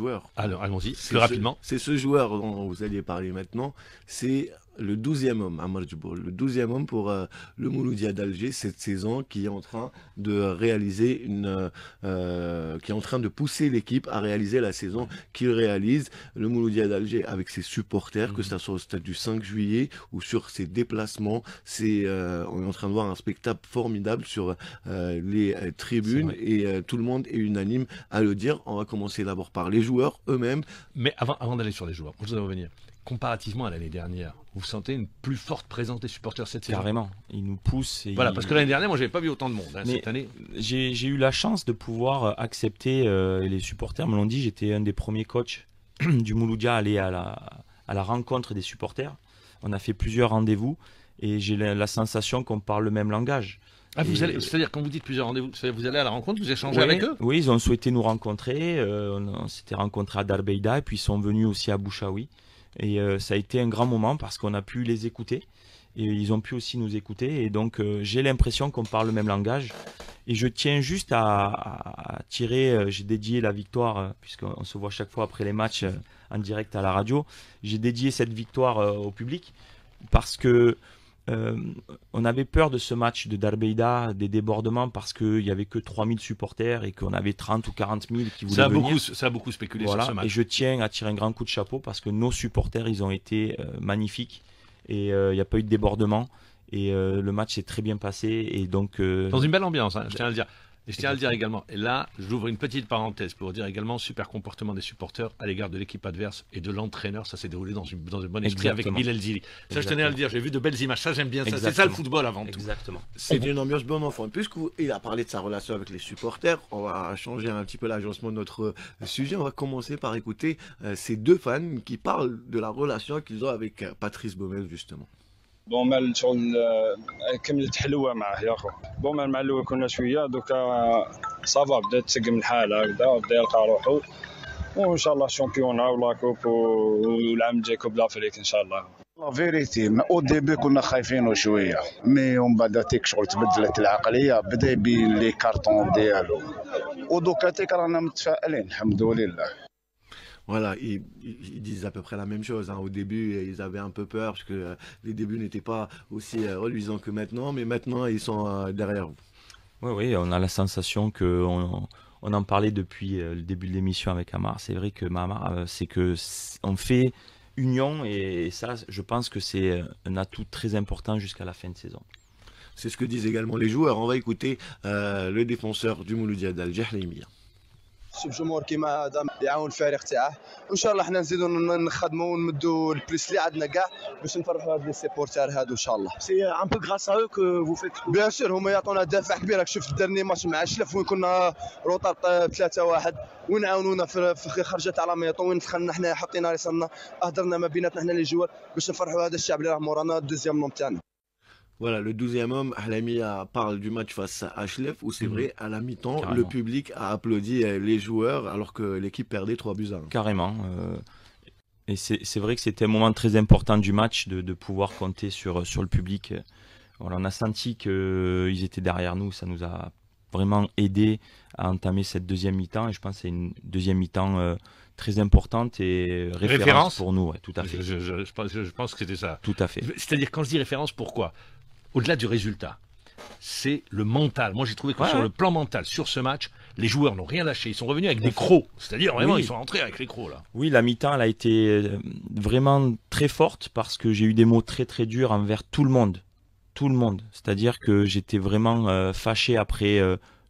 joueur. Alors, allons-y, plus rapidement. C'est ce joueur dont vous alliez parler maintenant. C'est le 12e homme, Amar Djiboul, le 12e homme pour le Mouloudia d'Alger cette saison, qui est en train de réaliser qui est en train de pousser l'équipe à réaliser la saison qu'il réalise. Le Mouloudia d'Alger avec ses supporters, que ce soit au stade du 5 juillet ou sur ses déplacements, on est en train de voir un spectacle formidable sur les tribunes et tout le monde est unanime à le dire. On va commencer d'abord par les joueurs eux-mêmes. Mais avant d'aller sur les joueurs, je voudrais revenir. Comparativement à l'année dernière, vous sentez une plus forte présence des supporters cette saison? Carrément, ils nous poussent. Voilà, parce que l'année dernière, moi, j'avais pas vu autant de monde. Cette année, j'ai eu la chance de pouvoir accepter, les supporters me l'ont dit, j'étais un des premiers coachs du Mouloudia à aller à la rencontre des supporters. On a fait plusieurs rendez-vous et j'ai la sensation qu'on parle le même langage. Ah, c'est-à-dire quand vous dites plusieurs rendez-vous, vous allez à la rencontre, vous échangez avec eux? Oui, ils ont souhaité nous rencontrer. On s'était rencontrés à Darbeida et puis ils sont venus aussi à Bouchaoui. Et ça a été un grand moment parce qu'on a pu les écouter et ils ont pu aussi nous écouter. Et donc j'ai l'impression qu'on parle le même langage. Et je tiens juste à tirer, j'ai dédié la victoire, puisqu'on se voit chaque fois après les matchs en direct à la radio, j'ai dédié cette victoire au public parce que on avait peur de ce match de Darbeida, des débordements, parce qu'il n'y avait que 3000 supporters et qu'on avait 30 ou 40 000 qui voulaient venir. Ça a beaucoup spéculé voilà. sur ce match. Et je tiens à tirer un grand coup de chapeau parce que nos supporters, ils ont été magnifiques et il n'y a pas eu de débordement et le match s'est très bien passé. Et donc, dans une belle ambiance, hein, je tiens à le dire. Et je tiens à le dire également. Et là, j'ouvre une petite parenthèse pour dire également super comportement des supporters à l'égard de l'équipe adverse et de l'entraîneur. Ça s'est déroulé dans un bon esprit avec Bilal Zili. Ça, je tenais à le dire. J'ai vu de belles images. Ça, j'aime bien ça. C'est ça le football avant tout. Exactement. C'est une ambiance bon enfant. Puisqu'il a parlé de sa relation avec les supporters, on va changer un petit peu l'agencement de notre sujet. On va commencer par écouter ces deux fans qui parled de la relation qu'ils ont avec Patrice Baumel, justement. بون مال شغل كملت حلوه معاه يا اخو بون مال مع الاول كنا شويه دوكا صافا بدات تسقم الحاله هكذا وبدا يلقى روحو وان شاء الله الشامبيون ولا كوب والعام الجاي كوب لافريك ان شاء الله. لا فيريتي او ديبي كنا خايفين شويه مي ومن بعد تيك شغل تبدلت العقليه بدا يبين لي كارطون ديالو ودوكا تيك رانا متفائلين الحمد لله. Voilà, ils disent à peu près la même chose. Hein. Au début, ils avaient un peu peur parce que les débuts n'étaient pas aussi reluisants que maintenant, mais maintenant, ils sont derrière vous. Oui, on a la sensation qu'on en parlait depuis le début de l'émission avec Amar. C'est vrai que on fait union et ça, je pense que c'est un atout très important jusqu'à la fin de saison. C'est ce que disent également les joueurs. On va écouter le défenseur du Mouloudia d'Alger, Halimia. شوف جمهور كيما هذا يعاون الفريق تاعه وان شاء الله حنا نزيدوا نخدموا ونمدوا البليس اللي عندنا كاع باش نفرحوا هاد لي سيبورتير هادو ان شاء الله. سي ان بو غراس ا او كو فو فيت. بيان سور هما يعطونا دافع كبير. راك شفت الدرني ماتش مع شلف وين كنا روطار 3-1 وين عاونونا في خرجه تاع لاميطون وين دخلنا حنا حطينا راسنا هضرنا ما بيناتنا حنا لي جوار باش نفرحوا هذا الشعب اللي راه مورانا الدوزيام نوم تاعنا. Voilà, le 12e homme, Halamia parle du match face à Ashlef, où c'est vrai, à la mi-temps, le public a applaudi les joueurs alors que l'équipe perdait 3-1. Carrément. Et c'est vrai que c'était un moment très important du match de pouvoir compter sur le public. Voilà, on a senti qu'ils étaient derrière nous, ça nous a vraiment aidé à entamer cette deuxième mi-temps. Et je pense que c'est une deuxième mi-temps très importante et référence pour nous. Ouais, tout à fait. Je pense que c'était ça. Tout à fait. C'est-à-dire, quand je dis référence, pourquoi? Au-delà du résultat, c'est le mental. Moi, j'ai trouvé que sur le plan mental, sur ce match, les joueurs n'ont rien lâché. Ils sont revenus avec des crocs. C'est-à-dire, vraiment, ils sont rentrés avec les crocs, là. Oui, la mi-temps, elle a été vraiment très forte parce que j'ai eu des mots très, très durs envers tout le monde. Tout le monde. C'est-à-dire que j'étais vraiment fâché après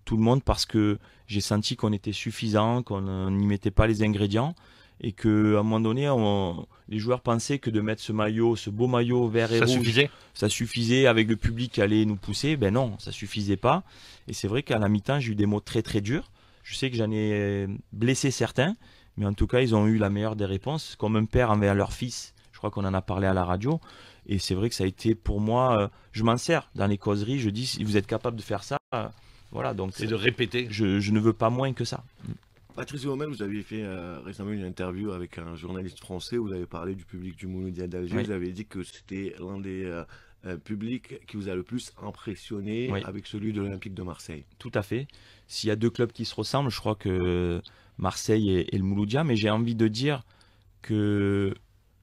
tout le monde parce que j'ai senti qu'on était suffisant, qu'on n'y mettait pas les ingrédients. Et qu'à un moment donné, les joueurs pensaient que de mettre ce maillot, ce beau maillot vert et rouge, ça suffisait avec le public qui allait nous pousser. Ben non, ça suffisait pas. Et c'est vrai qu'à la mi-temps, j'ai eu des mots très très durs. Je sais que j'en ai blessé certains, mais en tout cas, ils ont eu la meilleure des réponses, comme un père envers leur fils. Je crois qu'on en a parlé à la radio. Et c'est vrai que ça a été pour moi, je m'en sers dans les causeries. Je dis, si vous êtes capable de faire ça, voilà. Donc c'est de répéter. Je ne veux pas moins que ça. Patrice Baumel, vous aviez fait récemment une interview avec un journaliste français, vous avez parlé du public du Mouloudia d'Alger, vous avez dit que c'était l'un des publics qui vous a le plus impressionné avec celui de l'Olympique de Marseille. Tout à fait. S'il y a deux clubs qui se ressemblent, je crois que Marseille et le Mouloudia, mais j'ai envie de dire que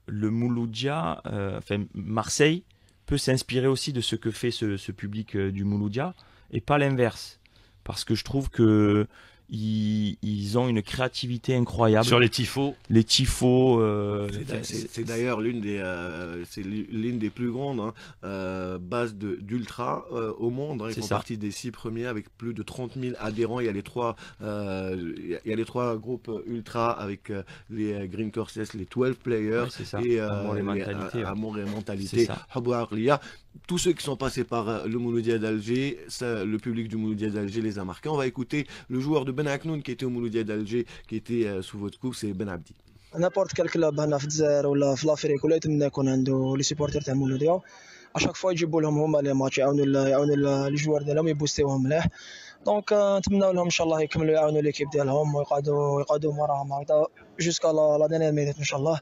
le Mouloudia, Marseille peut s'inspirer aussi de ce que fait ce public du Mouloudia et pas l'inverse, parce que je trouve que ils ont une créativité incroyable sur les tifos. Les tifos, c'est d'ailleurs l'une des plus grandes bases d'ultra au monde. Ils font partie des 6 premiers avec plus de 30 000 adhérents. Il y a les trois groupes ultra avec les Green Courses, les 12 Players et Amour et Mentalité. Tous ceux qui sont passés par le Mouloudia d'Alger, le public du Mouloudia d'Alger les a marqués. On va écouter le joueur de Ben Aknoun qui était au Mouloudia d'Alger, qui était sous votre coupe, c'est Ben Abdi. نابورت كال كلاب هنا في الجزائر ولا في لافريك ولا يتمنى يكون عنده لي سيبورتير تاع مولوديا اشاك فوا يجيبوا لهم هما لي ماتش يعاونوا لي جوار ديالهم يبوستيوهم مليح دونك نتمنوا لهم ان شاء الله يكملوا يعاونوا ليكيب ديالهم ويقعدوا موراهم هكذا جوسكا لا دانيير مينيت ان شاء الله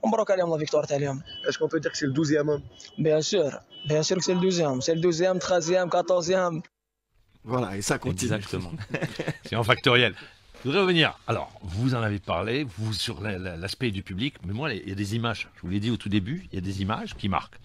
ومبروك عليهم لا فيكتوار تاع اليوم. Est-ce qu'on peut dire que c'est le 12e homme? Bien sûr que c'est le 12e, 13e, 14e. Voilà, et ça continue. Exactement. C'est en factoriel. Je voudrais revenir. Alors, vous en avez parlé, vous, sur l'aspect du public, mais moi, il y a des images. Je vous l'ai dit au tout début, il y a des images qui marquent.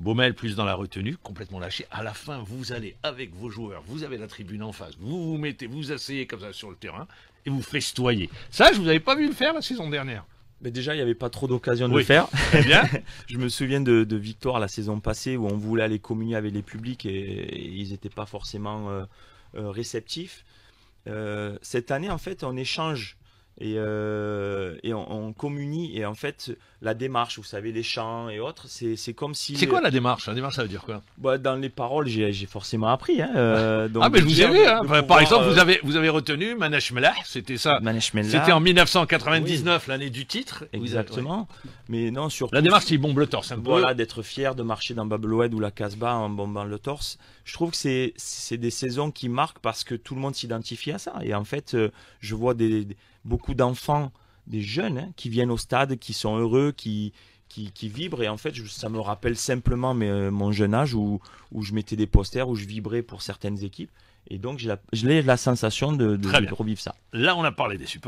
Baumel plus dans la retenue, complètement lâché. À la fin, vous allez avec vos joueurs, vous avez la tribune en face, vous vous asseyez comme ça sur le terrain et vous festoyez. Ça, je vous avais pas vu le faire la saison dernière. Mais déjà, il n'y avait pas trop d'occasion de le faire. Très bien. Je me souviens de Victoire la saison passée où on voulait aller communier avec les publics et ils n'étaient pas forcément réceptifs. Cette année, en fait, on échange et on communie. Et en fait, la démarche, vous savez, les chants et autres, c'est comme si... C'est quoi la démarche? La démarche, ça veut dire quoi? Dans les paroles, j'ai forcément appris. Donc, mais je vous ai vu. Par exemple, vous avez retenu Manesh Mellah, c'était ça. Manesh Mellah. C'était en 1999, l'année du titre. Exactement. Mais non, surtout... La démarche, c'est bombe le torse un peu. Voilà, d'être fier de marcher dans Bab el Oued ou la Casbah en bombant le torse. Je trouve que c'est des saisons qui marquent parce que tout le monde s'identifie à ça. Et en fait, je vois beaucoup d'enfants, des jeunes qui viennent au stade, qui sont heureux, qui vibrent. Et en fait, ça me rappelle simplement mon jeune âge où je mettais des posters, où je vibrais pour certaines équipes. Et donc, j'ai la sensation de revivre ça. Là, on a parlé des supporters.